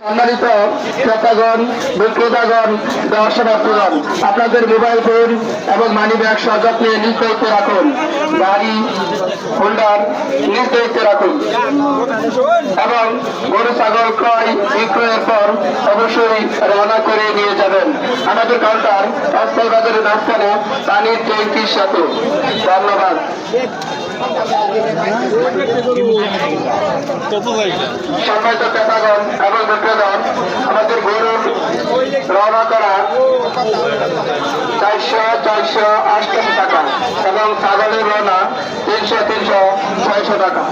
সম্মানিত ক্রেতাগণ, বিক্রেতাগণ, দর্শনার্থীগণ, আপনাদের মোবাইল ফোন এবং মানি ব্যাগ সযত্নে নিজ দায়িত্বে রাখুন। গাড়ি হোল্ডার নিজ দায়িত্বে রাখুন এবং গরু ছাগল ক্রয় বিক্রয়ের পর অবশ্যই রওনা করে নিয়ে যাবেন। আমাদের কাউন্টার অস্থায়ী বাজারের মাঝখানে পানির ট্যাঙ্কির সাথে। ধন্যবাদ। সম্মানিত ক্রেতাগণ এবং বিক্রেতাগণ, আমাদের গরুর রওনা করা 488 টাকা এবং ছাগলের রওনা 300-600 টাকা।